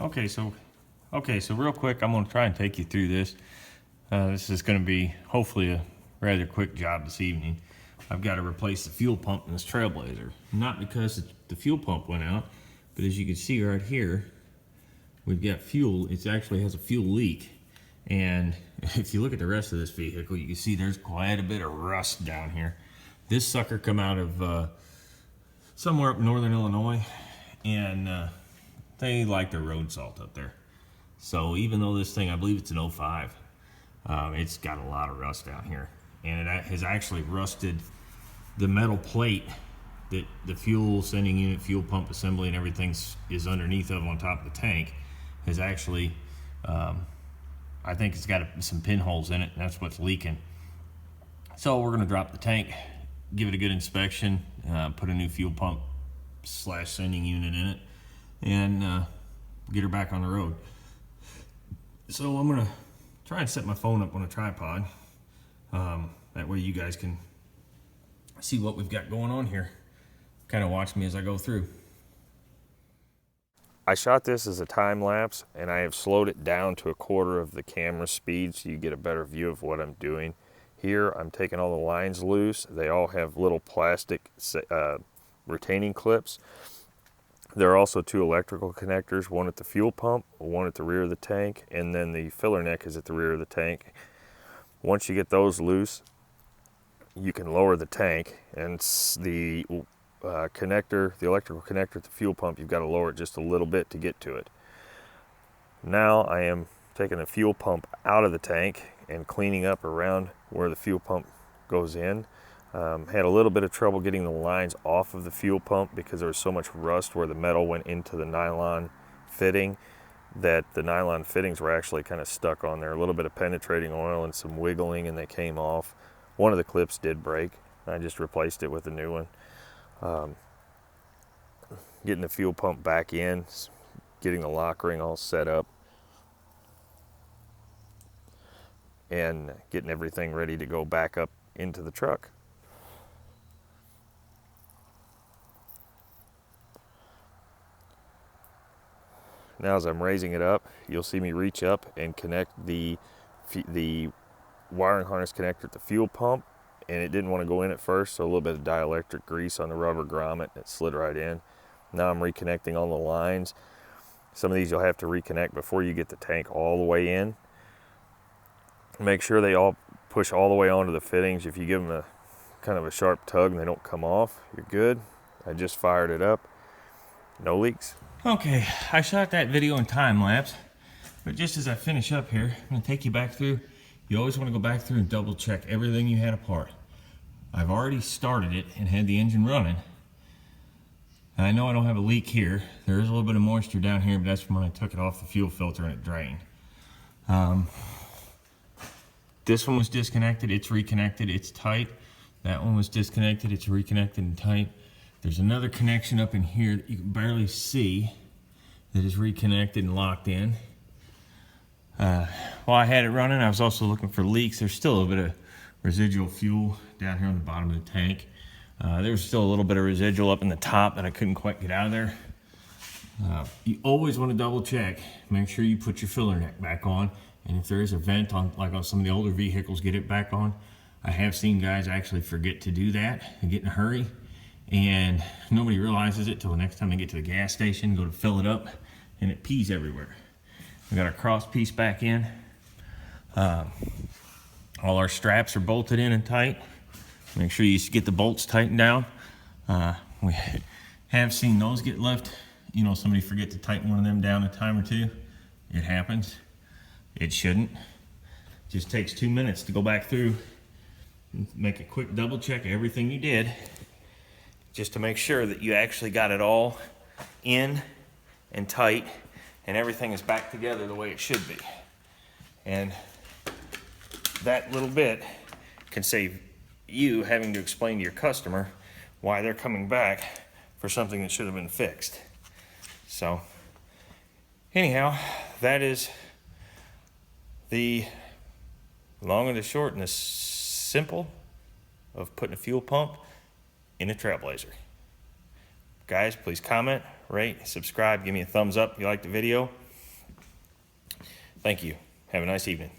Okay, so real quick, I'm going to try and take you through this. This is going to be hopefully a rather quick job this evening. I've got to replace the fuel pump in this Trailblazer. Not because the fuel pump went out, but as you can see right here, we've got fuel. It actually has a fuel leak. And if you look at the rest of this vehicle, you can see there's quite a bit of rust down here. This sucker come out of somewhere up northern Illinois, and they like their road salt up there. So even though this thing, I believe it's an 05, it's got a lot of rust down here. And it has actually rusted the metal plate that the fuel sending unit, fuel pump assembly, and everything is underneath of on top of the tank has actually, I think it's got some pinholes in it, and that's what's leaking. So we're gonna drop the tank, give it a good inspection, put a new fuel pump / sending unit in it, and get her back on the road. So I'm gonna try and set my phone up on a tripod. That way you guys can see what we've got going on here. Kind of watch me as I go through. I shot this as a time lapse, and I have slowed it down to 1/4 of the camera speed so you get a better view of what I'm doing. Here I'm taking all the lines loose. They all have little plastic retaining clips. There are also 2 electrical connectors, one at the fuel pump, one at the rear of the tank, and then the filler neck is at the rear of the tank. Once you get those loose, you can lower the tank, and the connector, the electrical connector at the fuel pump, you've got to lower it just a little bit to get to it. Now I am taking the fuel pump out of the tank and cleaning up around where the fuel pump goes in. Had a little bit of trouble getting the lines off of the fuel pump because there was so much rust where the metal went into the nylon fitting that the nylon fittings were actually kind of stuck on there. A little bit of penetrating oil and some wiggling, and they came off. One of the clips did break. I just replaced it with a new one. Getting the fuel pump back in, getting the lock ring all set up, and getting everything ready to go back up into the truck. Now as I'm raising it up, you'll see me reach up and connect the wiring harness connector at the fuel pump, and it didn't want to go in at first, so a little bit of dielectric grease on the rubber grommet, and it slid right in. Now I'm reconnecting all the lines. Some of these you'll have to reconnect before you get the tank all the way in. Make sure they all push all the way onto the fittings. If you give them a kind of a sharp tug and they don't come off, you're good. I just fired it up. No leaks. Okay, I shot that video in time lapse, but just as I finish up here, I'm gonna take you back through. You always want to go back through and double check everything you had apart. I've already started it and had the engine running. And I know I don't have a leak here. There is a little bit of moisture down here, but that's from when I took it off the fuel filter and it drained. This one was disconnected, it's reconnected, it's tight. That one was disconnected, it's reconnected and tight. There's another connection up in here that you can barely see that is reconnected and locked in. While I had it running, I was also looking for leaks. There's still a little bit of residual fuel down here on the bottom of the tank. There was still a little bit of residual up in the top that I couldn't quite get out of there. You always want to double check. Make sure you put your filler neck back on. And if there is a vent on, like on some of the older vehicles, get it back on. I have seen guys actually forget to do that and get in a hurry. And nobody realizes it till the next time they get to the gas station, go to fill it up, and it pees everywhere. We got our cross piece back in. All our straps are bolted in and tight. Make sure you get the bolts tightened down. We have seen those get left. You know, somebody forget to tighten one of them down a time or two. It happens. It shouldn't. Just takes 2 minutes to go back through and make a quick double check of everything you did, just to make sure that you actually got it all in and tight and everything is back together the way it should be. And that little bit can save you having to explain to your customer why they're coming back for something that should have been fixed. So anyhow, that is the long and the short and the simple of putting a fuel pump in a Trailblazer. Guys, please comment, rate, subscribe, give me a thumbs up if you like the video. Thank you. Have a nice evening.